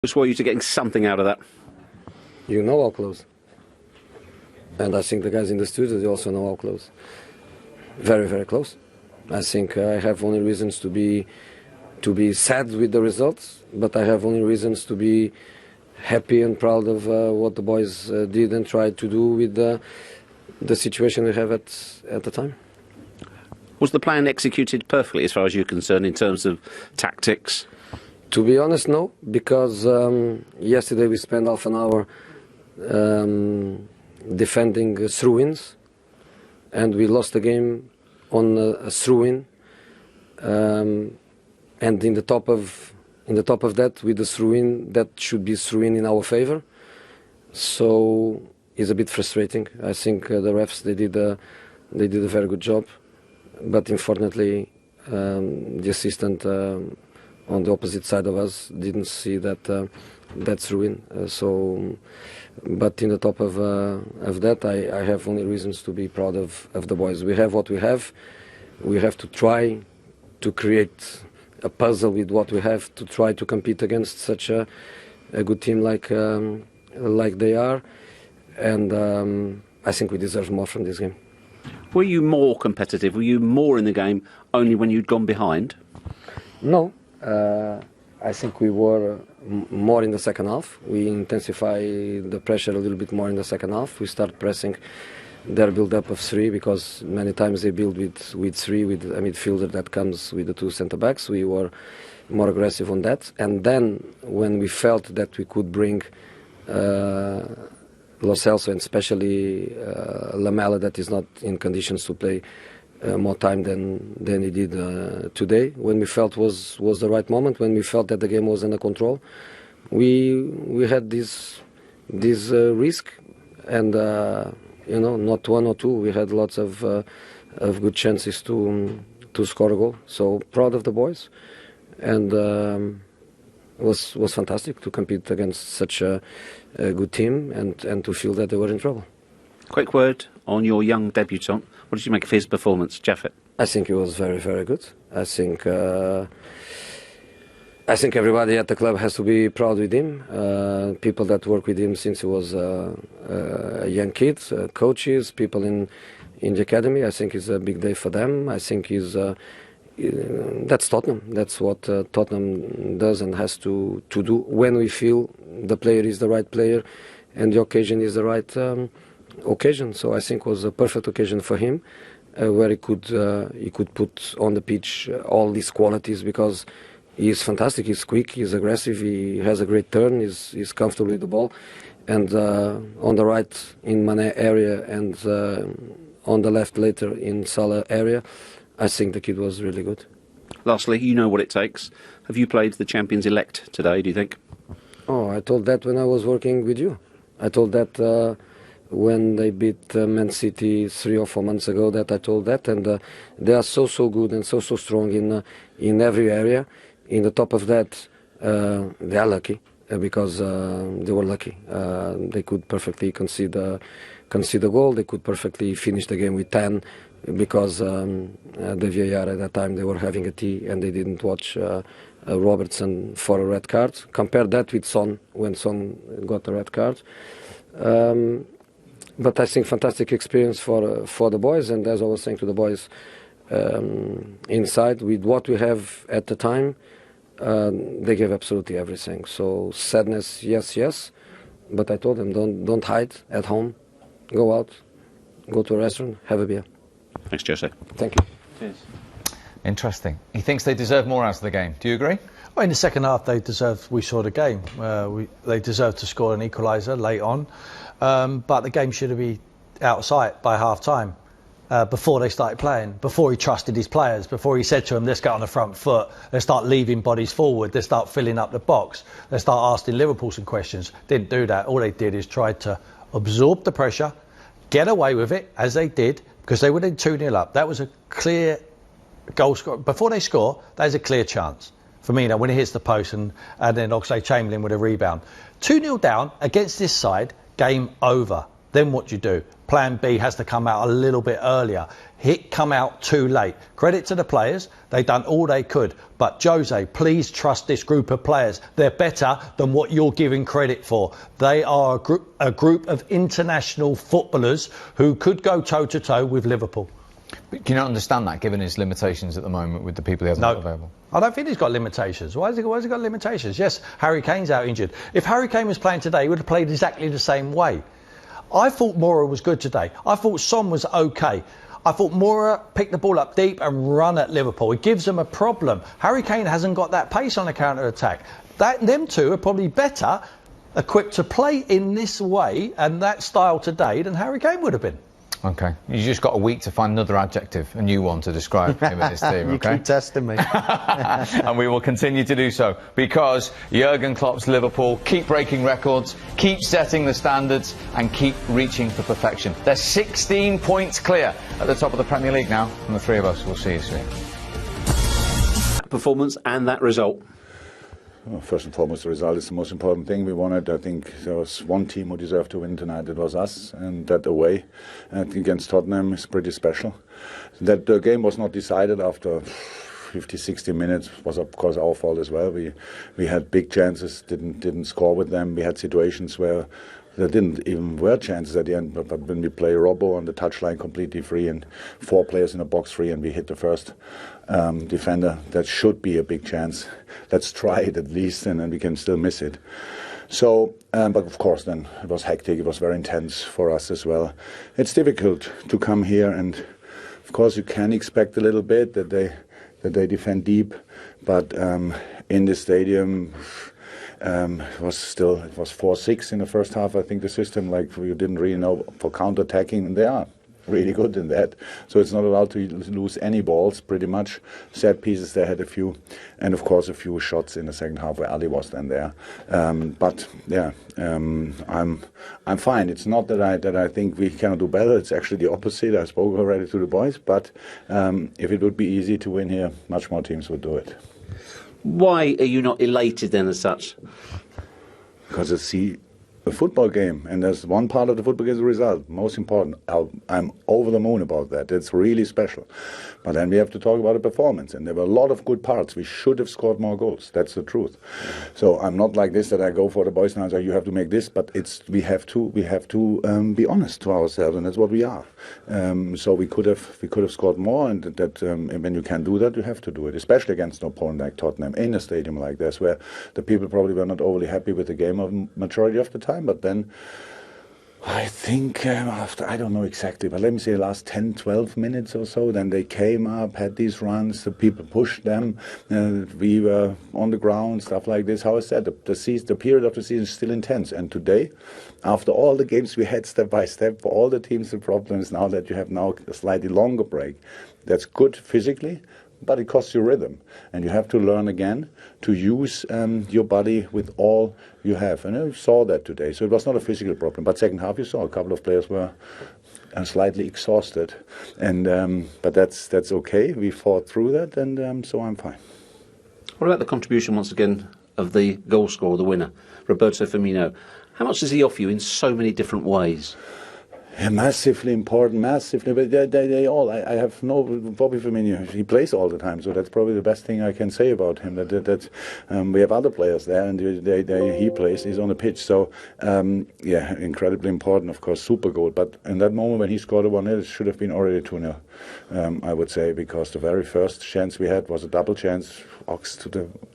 Just want you to getting something out of that. You know how close. And I think the guys in the studio, they also know how close. Very, very close. I think I have only reasons to be sad with the results, but I have only reasons to be happy and proud of what the boys did and tried to do with the situation we have at the time. Was the plan executed perfectly as far as you're concerned in terms of tactics? To be honest, no, because yesterday we spent half an hour defending throw-ins, and we lost the game on a throw-in, and in the top of that, with the throw-in, that should be throw-in in our favor. So it's a bit frustrating. I think the refs they did a very good job, but unfortunately the assistant on the opposite side of us didn't see that throw-in. But in the top of that, I have only reasons to be proud of the boys. We have what we have. We have to try to create a puzzle with what we have to try to compete against such a good team like they are. And I think we deserve more from this game. Were you more competitive? Were you more in the game only when you'd gone behind? No. I think we were more in the second half. We intensified the pressure a little bit more in the second half. We start pressing their build-up of three, because many times they build with three, with a midfielder that comes with the two centre-backs. We were more aggressive on that. And then when we felt that we could bring Lo Celso, and especially Lamela, that is not in conditions to play more time than he did today, when we felt was the right moment, when we felt that the game was under control, we had this risk, and not one or two, we had lots of good chances to score a goal. So proud of the boys, and it was fantastic to compete against such a good team and to feel that they were in trouble. Quick word on your young debutant. What did you make of his performance, Jaffet? I think he was very, very good. I think everybody at the club has to be proud with him. People that work with him since he was a young kid, coaches, people in the academy. I think it's a big day for them. I think that's Tottenham. That's what Tottenham does and has to do when we feel the player is the right player and the occasion is the right occasion. So I think it was a perfect occasion for him, where he could put on the pitch all these qualities, because he is fantastic. He's quick, he's aggressive, he has a great turn, he's comfortable with the ball, and on the right in Mane area and on the left later in Salah area, I think the kid was really good. Lastly, you know what it takes. Have you played the champions-elect today, do you think? Oh, I told that when I was working with you. I told that when they beat Man City 3 or 4 months ago, that I told that, and they are so good and so strong in every area. In the top of that, they are lucky, because they were lucky. They could perfectly concede a goal. They could perfectly finish the game with 10, because the VAR at that time, they were having a tea and they didn't watch Robertson for a red card. Compare that with Son, when Son got a red card. But I think fantastic experience for the boys, and as I was saying to the boys inside, with what we have at the time, they gave absolutely everything. So sadness, yes, but I told them, don't hide at home, go out, go to a restaurant, have a beer. Thanks, Jose. Thank you. Cheers. Interesting. He thinks they deserve more out of the game. Do you agree? Well, in the second half, we saw the game. They deserved to score an equaliser late on, but the game should have been out of sight by half-time, before they started playing, before he trusted his players, before he said to them, let's get on the front foot, let's start leaving bodies forward, let's start filling up the box, let's start asking Liverpool some questions. Didn't do that. All they did is try to absorb the pressure, get away with it, as they did, because they were then 2-0 up. That was a clear goal score. Before they score, that is a clear chance. Firmino, when he hits the post, and then Oxlade-Chamberlain with a rebound. 2-0 down against this side, game over. then what do you do? Plan B has to come out a little bit earlier. It come out too late. Credit to the players, they done all they could. But Jose, please trust this group of players. They're better than what you're giving credit for. They are a group of international footballers who could go toe-to-toe with Liverpool. But can you not understand that, given his limitations at the moment with the people he hasn't got available? I don't think he's got limitations. Why has he got limitations? Yes, Harry Kane's out injured. If Harry Kane was playing today, he would have played exactly the same way. I thought Moura was good today. I thought Son was okay. I thought Moura picked the ball up deep and run at Liverpool. It gives them a problem. Harry Kane hasn't got that pace on the counter-attack. Them two are probably better equipped to play in this way and that style today than Harry Kane would have been. OK. You just got a week to find another adjective, a new one to describe him and his team, OK? You keep testing me. And we will continue to do so, because Jurgen Klopp's Liverpool keep breaking records, keep setting the standards and keep reaching for perfection. They're 16 points clear at the top of the Premier League now, and the three of us will see you soon. Performance and that result. Well, first and foremost, the result is the most important thing. We wanted, I think there was one team who deserved to win tonight. It was us, and that away against Tottenham is pretty special. That the game was not decided after 50, 60 minutes was of course our fault as well. We had big chances, didn't score with them. We had situations where there didn't even were chances at the end, but when we play Robbo on the touchline completely free and 4 players in the box free and we hit the first defender, that should be a big chance. Let's try it at least, and then we can still miss it. So, but of course then it was hectic, it was very intense for us as well. It's difficult to come here, and of course you can expect a little bit that they defend deep, but in the stadium it was 4-6 in the first half. I think the system, like, you didn't really know for counter-attacking, and they are really good in that. So it's not allowed to lose any balls, pretty much. Set pieces, they had a few, and of course a few shots in the second half where Ali was then there. But yeah, I'm fine. It's not that I think we cannot do better. It's actually the opposite. I spoke already to the boys, but if it would be easy to win here, much more teams would do it. Why are you not elated then as such? Because it's a football game, and there's one part of the football game is the result. Most important. I'm over the moon about that. It's really special. But then we have to talk about the performance, and there were a lot of good parts. We should have scored more goals. That's the truth. So I'm not like this that I go for the boys now and say you have to make this, but we have to be honest to ourselves, and that's what we are. So we could have scored more, and that when you can do that, you have to do it, especially against an opponent like Tottenham in a stadium like this, where the people probably were not overly happy with the game of majority of the time. But then I think after, I don't know exactly, but let me say the last 10, 12 minutes or so, then they came up, had these runs, the people pushed them, we were on the ground, stuff like this. How I said, the period of the season is still intense. And today, after all the games we had step by step, for all the teams, the problem is now that you have now a slightly longer break. That's good physically, but it costs you rhythm, and you have to learn again to use your body with all you have. And I saw that today, so it was not a physical problem. But second half, you saw a couple of players were slightly exhausted, and but that's okay. We fought through that, and so I'm fine. What about the contribution once again of the goal scorer, the winner, Roberto Firmino? How much does he offer you in so many different ways? Yeah, massively important, massively. But they all. I have no Bobby Firmino. He plays all the time, so that's probably the best thing I can say about him. That we have other players there, and he plays. He's on the pitch, so yeah, incredibly important. Of course, super goal. But in that moment when he scored a 1-0, it should have been already 2-0. I would say, because the very first chance we had was a double chance. I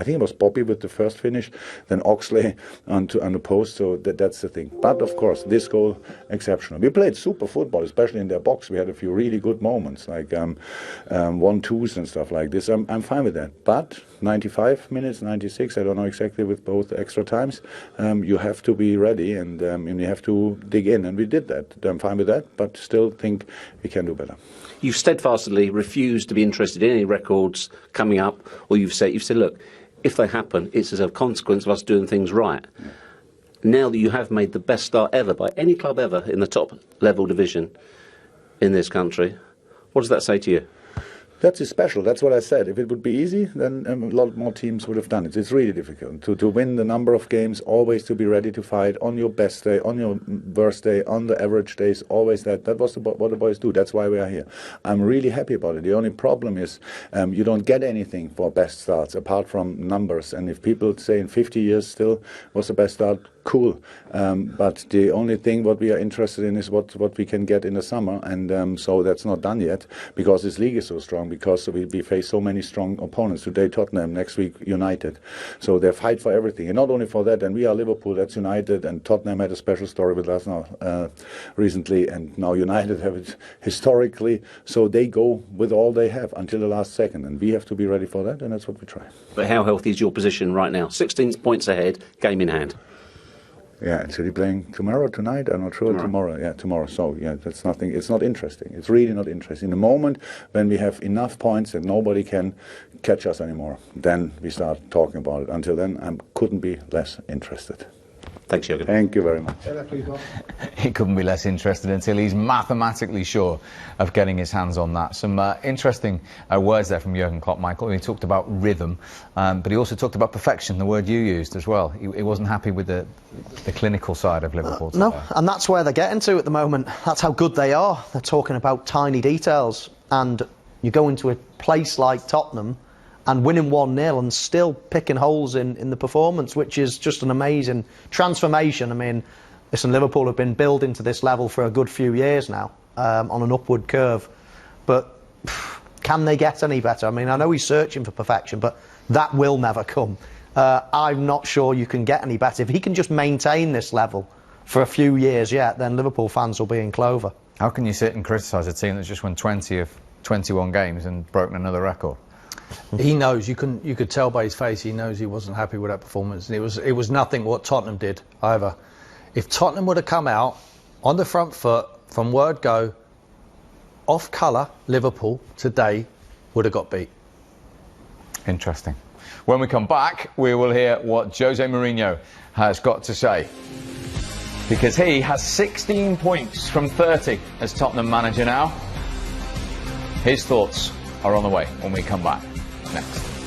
think it was Bobby with the first finish, then Oxley on the post. So that's the thing. But of course, this goal exceptional. We played super football, especially in their box. We had a few really good moments, like 1-2s and stuff like this. I'm fine with that. But 95 minutes, 96, I don't know exactly with both extra times. You have to be ready, and you have to dig in, and we did that. I'm fine with that, but still think we can do better. You've steadfastly refused to be interested in any records coming up, or you've said, look, if they happen, it's as a consequence of us doing things right. Yeah. Now that you have made the best start ever by any club ever in the top level division in this country, what does that say to you? That's special. That's what I said. If it would be easy, then a lot more teams would have done it. It's really difficult to win the number of games, always to be ready to fight on your best day, on your worst day, on the average days, always that. That was what the boys do. That's why we are here. I'm really happy about it. The only problem is you don't get anything for best starts apart from numbers. And if people say in 50 years still was the best start, cool. But the only thing what we are interested in is what we can get in the summer. And so that's not done yet because this league is so strong. Because we face so many strong opponents. Today Tottenham, next week United. So they fight for everything. And not only for that, and we are Liverpool, that's United, and Tottenham had a special story with us now recently, and now United have it historically. So they go with all they have until the last second, and we have to be ready for that, and that's what we try. But how healthy is your position right now? 16 points ahead, game in hand. Yeah, and City playing tomorrow, tonight? I'm not sure. Tomorrow. Yeah, tomorrow. So, yeah, that's nothing. It's not interesting. It's really not interesting. In the moment when we have enough points that nobody can catch us anymore, then we start talking about it. Until then, I couldn't be less interested. Thanks, Jürgen. Thank you very much. He couldn't be less interested until he's mathematically sure of getting his hands on that. Some interesting words there from Jürgen Klopp, Michael. He talked about rhythm, but he also talked about perfection, the word you used as well. He wasn't happy with the clinical side of Liverpool. No, and that's where they're getting to at the moment. That's how good they are. They're talking about tiny details, and you go into a place like Tottenham and winning 1-0 and still picking holes in the performance, which is just an amazing transformation. I mean, listen, Liverpool have been building to this level for a good few years now, on an upward curve. But can they get any better? I mean, I know he's searching for perfection, but that will never come. I'm not sure you can get any better. If he can just maintain this level for a few years yet, then Liverpool fans will be in clover. How can you sit and criticise a team that's just won 20 of 21 games and broken another record? He knows. You could tell by his face. He knows he wasn't happy with that performance, and it was nothing what Tottenham did either. If Tottenham would have come out on the front foot from word go, off colour, Liverpool today would have got beat. Interesting. When we come back, we will hear what Jose Mourinho has got to say, because he has 16 points from 30 as Tottenham manager now. His thoughts are on the way when we come back next.